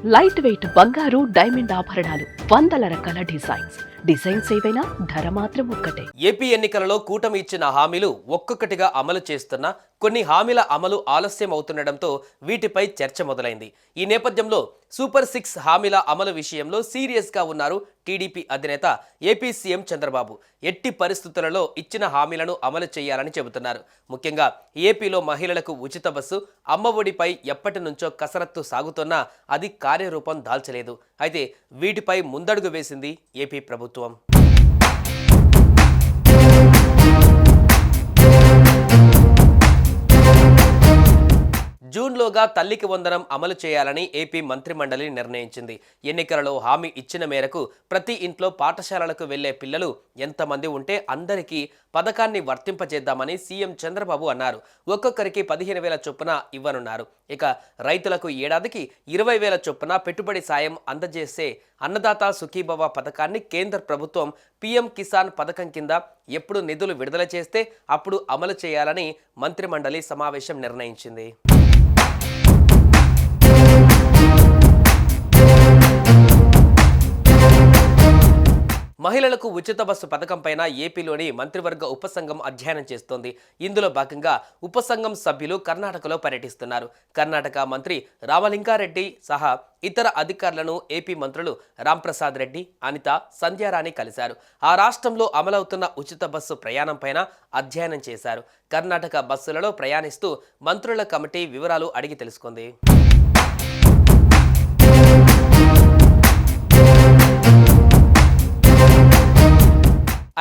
Light weight బంగారు diamond ఆభరణాలు, వందల రకాల డిజైన్స్ ఏవైనా ధర మాత్రం ఒక్కటే. ఏపీ ఎన్నికలలో కూటమి ఇచ్చిన హామీలు ఒక్కొక్కటిగా అమలు చేస్తున్న కొన్ని హామీల అమలు ఆలస్యం అవుతుండటంతో వీటిపై చర్చ మొదలైంది. ఈ నేపథ్యంలో సూపర్ 6 హామీల అమలు విషయంలో సీరియస్ గా ఉన్నారు టీడీపీ అధినేత ఏపీ సీఎం చంద్రబాబు. ఎట్టి పరిస్థితులలో ఇచ్చిన హామీలను అమలు చేయాలని చెబుతున్నారు. ముఖ్యంగా ఏపీలో మహిళలకు ఉచిత బస్సు, అమ్మఒడిపై ఎప్పటి నుంచో కసరత్తు సాగుతున్నా అది కార్యరూపం దాల్చలేదు. అయితే వీటిపై ముందడుగు వేసింది ఏపీ ప్రభుత్వం. జూన్లోగా తల్లికి వందనం అమలు చేయాలని ఏపీ మంత్రిమండలి నిర్ణయించింది. ఎన్నికలలో హామీ ఇచ్చిన మేరకు ప్రతి ఇంట్లో పాఠశాలలకు వెళ్లే పిల్లలు ఎంతమంది ఉంటే అందరికీ పథకాన్ని వర్తింపజేద్దామని సీఎం చంద్రబాబు అన్నారు. ఒక్కొక్కరికి 15,000 చొప్పున ఇవ్వనున్నారు. ఇక రైతులకు ఏడాదికి 20,000 చొప్పున పెట్టుబడి సాయం అందజేసే అన్నదాత సుఖీభవ పథకాన్ని కేంద్ర ప్రభుత్వం పీఎం కిసాన్ పథకం కింద ఎప్పుడు నిధులు విడుదల చేస్తే అప్పుడు అమలు చేయాలని మంత్రిమండలి సమావేశం నిర్ణయించింది. మహిళలకు ఉచిత బస్సు పథకం పైన ఏపీలోని మంత్రివర్గ ఉపసంఘం అధ్యయనం చేస్తోంది. ఇందులో భాగంగా ఉపసంఘం సభ్యులు కర్ణాటకలో పర్యటిస్తున్నారు. కర్ణాటక మంత్రి రామలింగారెడ్డి సహా ఇతర అధికారులను ఏపీ మంత్రులు రాంప్రసాద్ రెడ్డి, అనిత, సంధ్యారాణి కలిశారు. ఆ రాష్ట్రంలో అమలవుతున్న ఉచిత బస్సు ప్రయాణం పైన అధ్యయనం చేశారు. కర్ణాటక బస్సులలో ప్రయాణిస్తూ మంత్రుల కమిటీ వివరాలు అడిగి తెలుసుకుంది.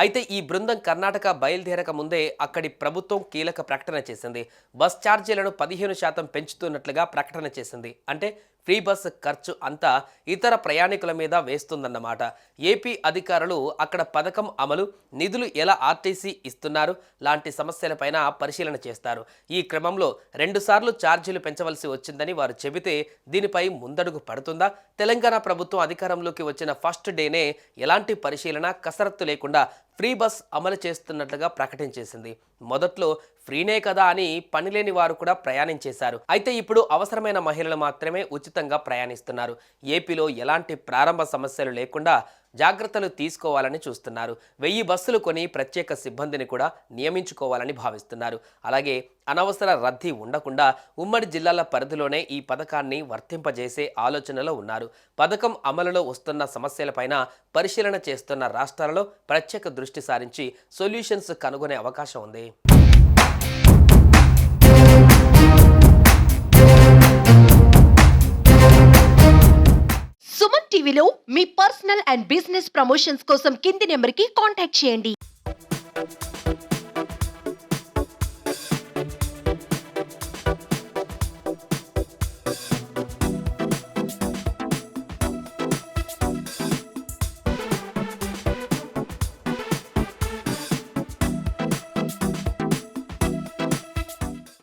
అయితే ఈ బృందం కర్ణాటక బయలుదేరక ముందే అక్కడి ప్రభుత్వం కీలక ప్రకటన చేసింది. బస్ ఛార్జీలను 15% పెంచుతున్నట్లుగా ప్రకటన చేసింది. అంటే ఫ్రీ బస్ ఖర్చు అంతా ఇతర ప్రయాణికుల మీద వేస్తుందన్నమాట. ఏపీ అధికారులు అక్కడ పథకం అమలు, నిధులు ఎలా ఆర్టీసీ ఇస్తున్నారు లాంటి సమస్యలపైన పరిశీలన చేస్తారు. ఈ క్రమంలో 2 సార్లు ఛార్జీలు పెంచవలసి వచ్చిందని వారు చెబితే దీనిపై ముందడుగు పడుతుందా? తెలంగాణ ప్రభుత్వం అధికారంలోకి వచ్చిన ఫస్ట్ డేనే ఎలాంటి పరిశీలన, కసరత్తు లేకుండా ఫ్రీ బస్ అమలు చేస్తున్నట్లుగా ప్రకటించేసింది. మొదట్లో ఫ్రీనే కదా అని పనిలేని వారు కూడా ప్రయాణించేశారు. అయితే ఇప్పుడు అవసరమైన మహిళలు మాత్రమే ఉచితంగా ప్రయాణిస్తున్నారు. ఏపీలో ఎలాంటి ప్రారంభ సమస్యలు లేకుండా జాగ్రత్తలు తీసుకోవాలని చూస్తున్నారు. 1000 బస్సులు కొని ప్రత్యేక సిబ్బందిని కూడా నియమించుకోవాలని భావిస్తున్నారు. అలాగే అనవసర రద్దీ ఉండకుండా ఉమ్మడి జిల్లాల పరిధిలోనే ఈ పథకాన్ని వర్తింపజేసే ఆలోచనలో ఉన్నారు. పథకం అమలులో వస్తున్న సమస్యలపైన పరిశీలన చేస్తున్న రాష్ట్రాలలో ప్రత్యేక దృష్టి సారించి సొల్యూషన్స్ కనుగొనే అవకాశం ఉంది. సుమన్ టీవీలో మీ పర్సనల్ అండ్ బిజినెస్ ప్రమోషన్స్ కోసం కింది నెంబర్కి కాంటాక్ట్ చేయండి.